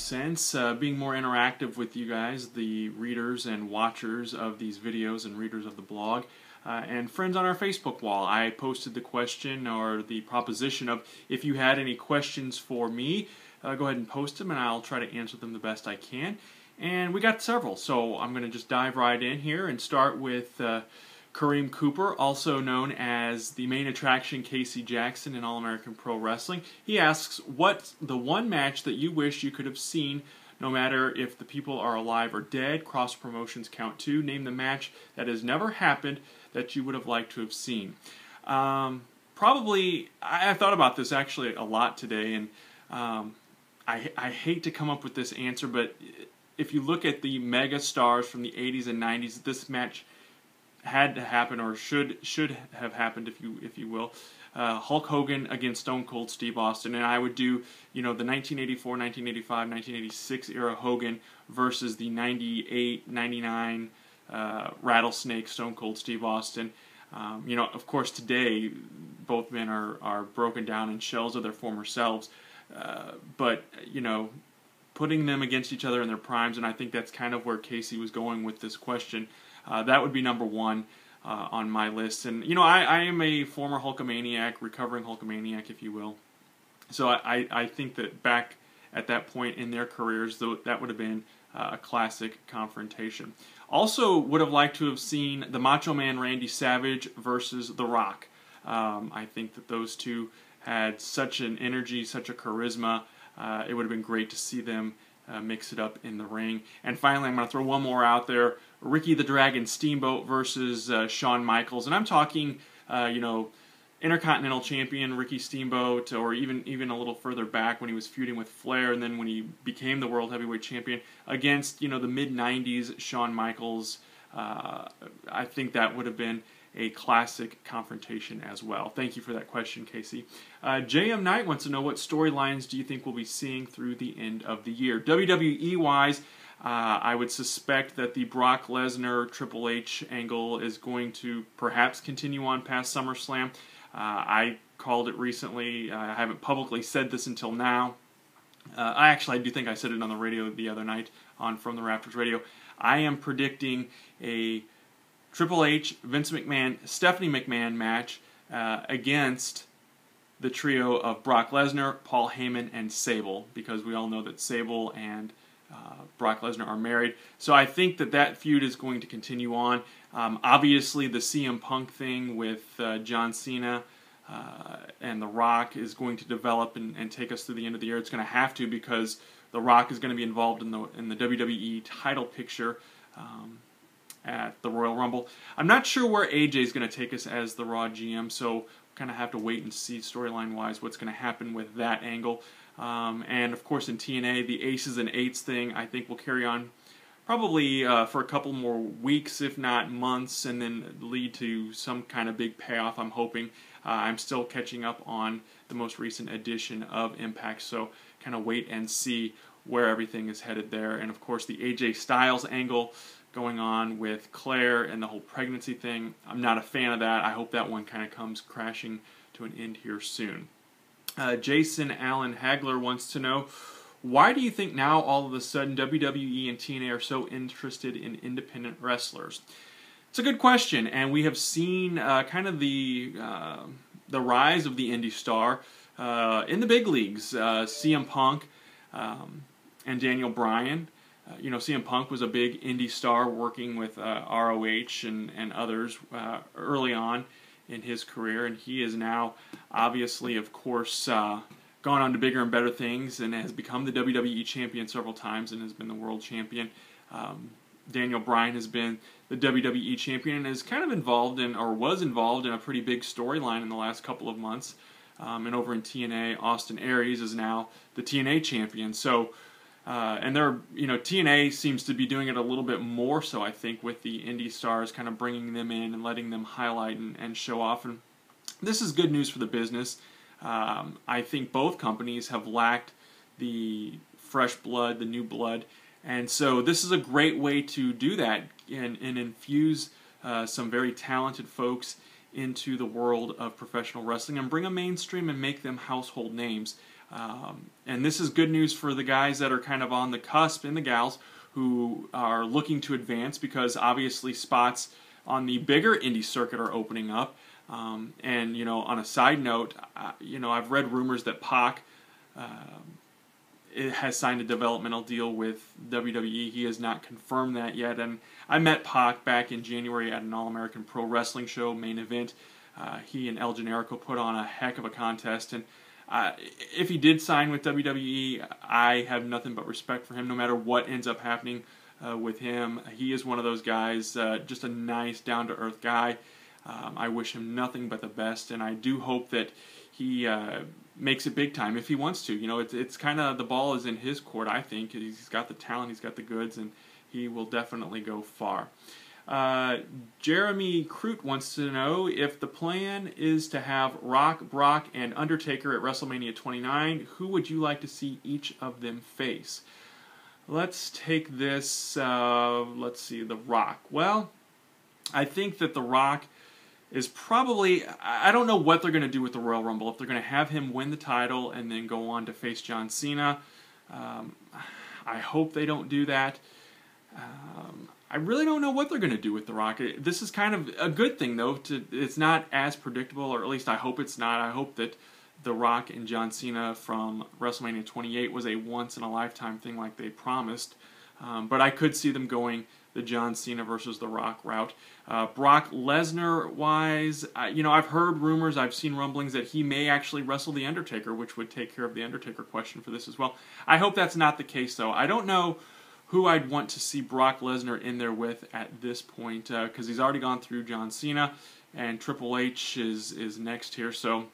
sense, being more interactive with you guys, the readers and watchers of these videos and readers of the blog, and friends on our Facebook wall. I posted the question or the proposition of if you had any questions for me, go ahead and post them and I'll try to answer them the best I can. And we got several, so I'm going to just dive right in here and start with Kareem Cooper, also known as the main attraction Casey Jackson in All-American Pro Wrestling. He asks, what's the one match that you wish you could have seen, no matter if the people are alive or dead? Cross promotions count too. Name the match that has never happened that you would have liked to have seen. Probably, I thought about this actually a lot today, and I hate to come up with this answer, but if you look at the mega stars from the 80s and 90s, this match had to happen, or should have happened, if you will. Hulk Hogan against Stone Cold Steve Austin, and I would do, the 1984, 1985, 1986 era Hogan versus the 98, 99 Rattlesnake Stone Cold Steve Austin. Of course today both men are broken down in shells of their former selves, but putting them against each other in their primes, and I think that's kind of where Casey was going with this question. That would be number one on my list. And, I am a former Hulkamaniac, recovering Hulkamaniac, if you will. So I think that back at that point in their careers, that would have been a classic confrontation. Also would have liked to have seen the Macho Man Randy Savage versus The Rock. I think that those two had such an energy, such a charisma. It would have been great to see them mix it up in the ring. And finally, I'm going to throw one more out there. Ricky the Dragon Steamboat versus Shawn Michaels. And I'm talking, Intercontinental Champion Ricky Steamboat, or even a little further back when he was feuding with Flair, and then when he became the World Heavyweight Champion, against, the mid-90s Shawn Michaels. I think that would have been a classic confrontation as well. Thank you for that question, Casey. JM Knight wants to know, what storylines do you think we'll be seeing through the end of the year? WWE-wise, I would suspect that the Brock Lesnar Triple H angle is going to perhaps continue on past SummerSlam. I called it recently. I haven't publicly said this until now. I do think I said it on the radio the other night on From the Rafters Radio. I am predicting a Triple H, Vince McMahon, Stephanie McMahon match against the trio of Brock Lesnar, Paul Heyman, and Sable, because we all know that Sable and Brock Lesnar are married. So I think that feud is going to continue on. Obviously, the CM Punk thing with John Cena and The Rock is going to develop and take us through the end of the year. It's going to have to, because The Rock is going to be involved in the WWE title picture at the Royal Rumble. I'm not sure where AJ is going to take us as the Raw GM, so kind of have to wait and see storyline-wise what's going to happen with that angle. And of course in TNA, the Aces and Eights thing I think will carry on probably for a couple more weeks, if not months, and then lead to some kind of big payoff, I'm hoping. I'm still catching up on the most recent edition of Impact, so kind of wait and see where everything is headed there. And of course the AJ Styles angle going on with Claire and the whole pregnancy thing. I'm not a fan of that. I hope that one kind of comes crashing to an end here soon. Jason Allen Hagler wants to know, why do you think now all of a sudden WWE and TNA are so interested in independent wrestlers? It's a good question, and we have seen kind of the rise of the indie star in the big leagues. CM Punk and Daniel Bryan. CM Punk was a big indie star working with ROH and others early on in his career, and he is now obviously, of course, gone on to bigger and better things and has become the WWE champion several times and has been the world champion. Daniel Bryan has been the WWE champion and is kind of involved in, or was involved in, a pretty big storyline in the last couple of months. And over in TNA, Austin Aries is now the TNA champion. So, and TNA seems to be doing it a little bit more so, I think, with the indie stars, kind of bringing them in and letting them highlight and show off. And this is good news for the business. I think both companies have lacked the fresh blood, the new blood, and so this is a great way to do that and infuse some very talented folks into the world of professional wrestling and bring them mainstream and make them household names. And this is good news for the guys that are kind of on the cusp, and the gals who are looking to advance, because obviously spots on the bigger indie circuit are opening up. And, you know, on a side note, you know, I've read rumors that Pac it has signed a developmental deal with WWE. He has not confirmed that yet. And I met Pac back in January at an All-American Pro Wrestling show, main event. He and El Generico put on a heck of a contest. And if he did sign with WWE, I have nothing but respect for him, no matter what ends up happening with him. He is one of those guys, just a nice, down-to-earth guy. I wish him nothing but the best, and I do hope that he makes it big time if he wants to. You know, it's kind of, the ball is in his court, I think. He's got the talent, he's got the goods, and he will definitely go far. Jeremy Crute wants to know if the plan is to have Rock, Brock, and Undertaker at WrestleMania 29, who would you like to see each of them face? Let's take this, let's see, The Rock. Well, I think that The Rock is probably, I don't know what they're going to do with the Royal Rumble. If they're going to have him win the title and then go on to face John Cena, I hope they don't do that. I really don't know what they're going to do with The Rock. This is kind of a good thing, though. It's not as predictable, or at least I hope it's not. I hope that The Rock and John Cena from WrestleMania 28 was a once-in-a-lifetime thing like they promised. But I could see them going the John Cena versus The Rock route. Brock Lesnar-wise, you know, I've heard rumors, I've seen rumblings that he may actually wrestle The Undertaker, which would take care of the Undertaker question for this as well. I hope that's not the case, though. I don't know who I'd want to see Brock Lesnar in there with at this point, because he's already gone through John Cena, and Triple H is next here. So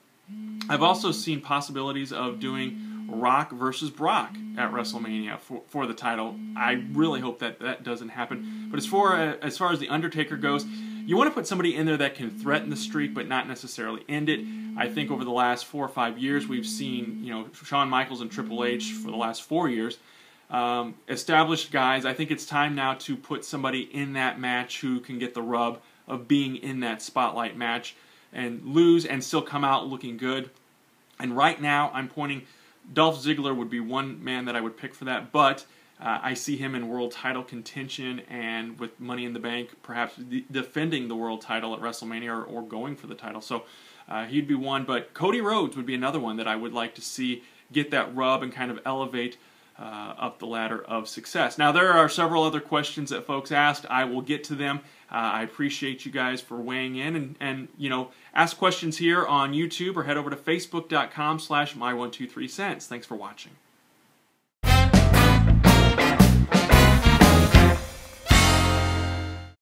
I've also seen possibilities of doing Rock versus Brock at WrestleMania for the title. I really hope that doesn't happen. But as far as The Undertaker goes, you want to put somebody in there that can threaten the streak but not necessarily end it. I think over the last 4 or 5 years we've seen, you know, Shawn Michaels and Triple H for the last 4 years. Established guys. I think it's time now to put somebody in that match who can get the rub of being in that spotlight match and lose and still come out looking good. And right now I'm pointing, Dolph Ziggler would be one man that I would pick for that, but I see him in world title contention and with Money in the Bank, perhaps defending the world title at WrestleMania or going for the title. So he'd be one, but Cody Rhodes would be another one that I would like to see get that rub and kind of elevate up the ladder of success. Now, there are several other questions that folks asked. I will get to them. I appreciate you guys for weighing in, and you know, ask questions here on YouTube or head over to facebook.com/my123cents. Thanks for watching.